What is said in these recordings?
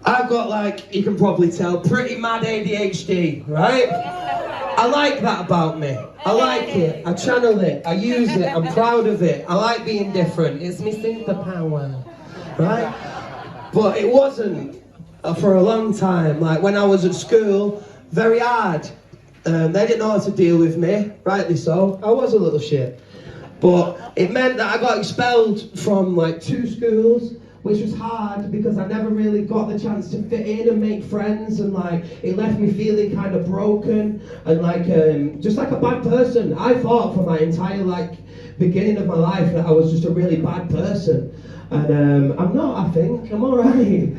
I've got, like, you can probably tell, pretty mad ADHD, right? I like that about me. I like it. I channel it. I use it. I'm proud of it. I like being different. It's me superpower, right? But it wasn't for a long time. Like, when I was at school, very hard. They didn't know how to deal with me, rightly so. I was a little shit. But it meant that I got expelled from, like, 2 schools, which was hard because I never really got the chance to fit in and make friends, and like it left me feeling kind of broken and like just like a bad person. I thought for my entire like beginning of my life that I was just a really bad person, and I'm not. I think I'm alright.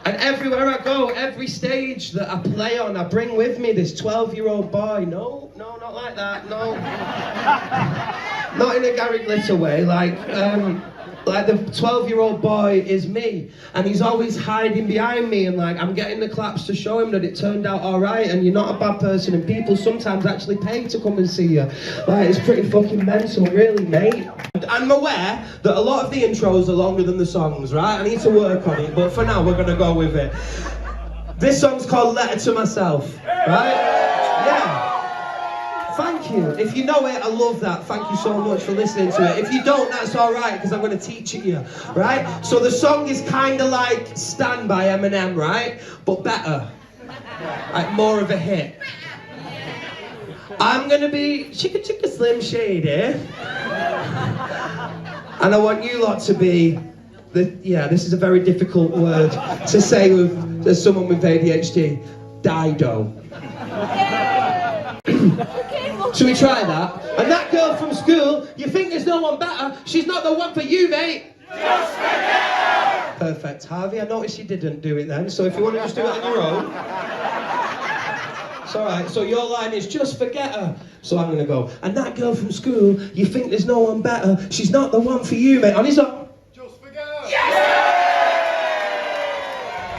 And everywhere I go, every stage that I play on, I bring with me this 12-year-old boy. No, not like that. No, not in a Gary Glitter way. Like the 12-year-old boy is me, and he's always hiding behind me, and like I'm getting the claps to show him that it turned out all right, and you're not a bad person, and people sometimes actually pay to come and see you. Like, it's pretty fucking mental, really, mate. And I'm aware that a lot of the intros are longer than the songs, right? I need to work on it, but for now we're gonna go with it. This song's called Letter to Myself, right? Yeah. Thank you. If you know it, I love that. Thank you so much for listening to it. If you don't, that's all right, because I'm going to teach it you, right? So the song is kind of like Stand by Eminem, right? But better. Like more of a hit. I'm going to be Chicka Chicka Slim Shady. And I want you lot to be, this is a very difficult word to say as someone with ADHD, Dido. Should we try that? And that girl from school, you think there's no one better? She's not the one for you, mate. Just forget her. Perfect. Harvey, I noticed you didn't do it then, so if you want to just do it on your own. It's all right. So your line is just forget her. So I'm going to go. And that girl from school, you think there's no one better? She's not the one for you, mate. On his own. Just forget her. Yes!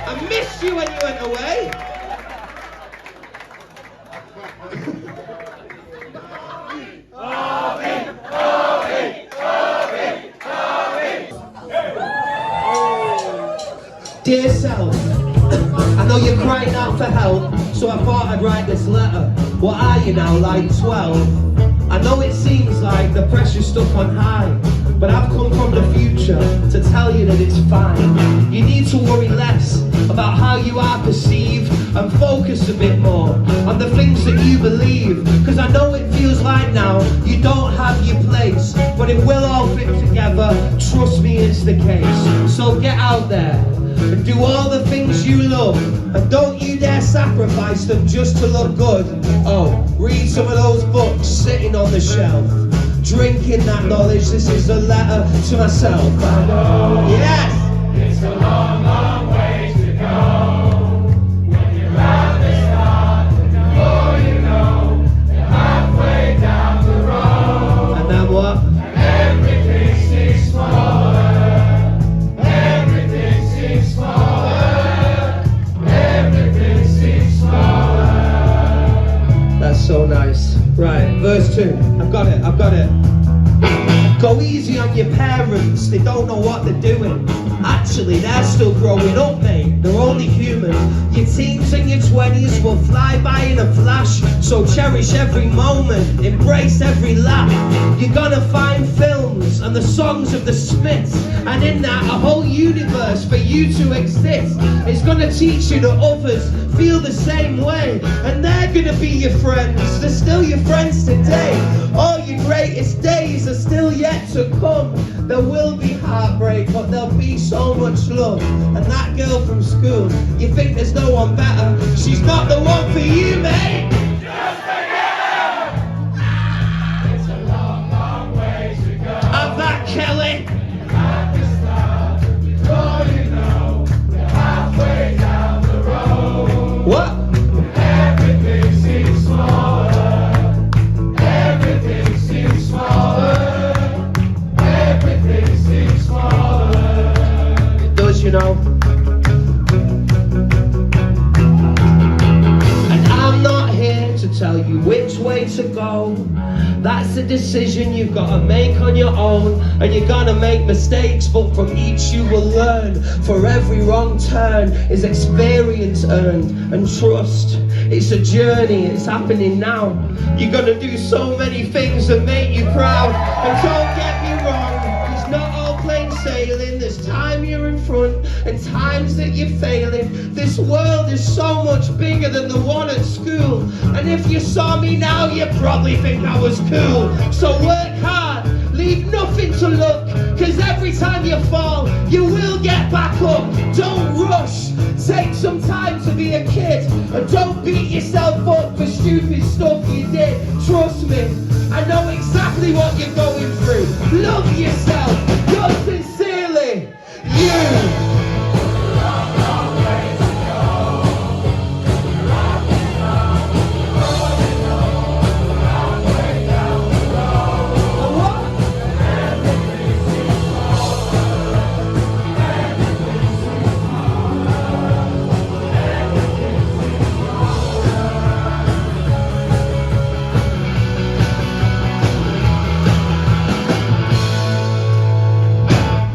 I missed you when you went away. Dear self, I know you're crying out for help, so I thought I'd write this letter. What are you now, like 12? I know it seems like the pressure's stuck on high, but I've come from the future to tell you that it's fine. You need to worry less about how you are perceived and focus a bit more on the things that you believe, because I know it feels like now you don't have your place, but it will all fit together. Trust me, it's the case. So get out there and do all the things you love, and don't you dare sacrifice them just to look good. Oh, read some of those books sitting on the shelf, drinking that knowledge. This is a letter to myself. I know. Yes! It's a long, long way to go. When you're at the start, before you know, you're halfway down the road. And then what? And everything seems smaller. So nice. Right, verse 2. I've got it. Go easy on your parents, they don't know what they're doing. Actually, they're still growing up, mate. They're only human. Your teens and your 20s will fly by in a flash, so cherish every moment, embrace every laugh. You're gonna find films and the songs of the Smiths, and in that, a whole universe for you to exist. It's gonna teach you that others feel the same way, and they're gonna be your friends. They're still your friends today. All your greatest days are still yet to come. There will be heartbreak, but there'll be so much love. And that girl from school, you think there's no one better? She's not the one for you, mate. Just forget her. It's a long, long way to go. Have that, Kelly. At the start, before you know, you're halfway down the road. What? Everything seems smaller. Everything seems smaller. Everything seems smaller. It does, you know. And I'm not here to tell you which way to go. That's a decision you've got to make on your own, and you're gonna make mistakes, but from each you will learn. For every wrong turn is experience earned, and trust, it's a journey, it's happening now. You're gonna do so many things that make you proud, and don't get me wrong, it's not all plain sailing. There's time you're in front and times that you're failing. This world is so much bigger than the one at school, and if you saw me now you'd probably think I was cool. So work hard, leave nothing to luck, cause every time you fall you will get back up. Don't rush, take some time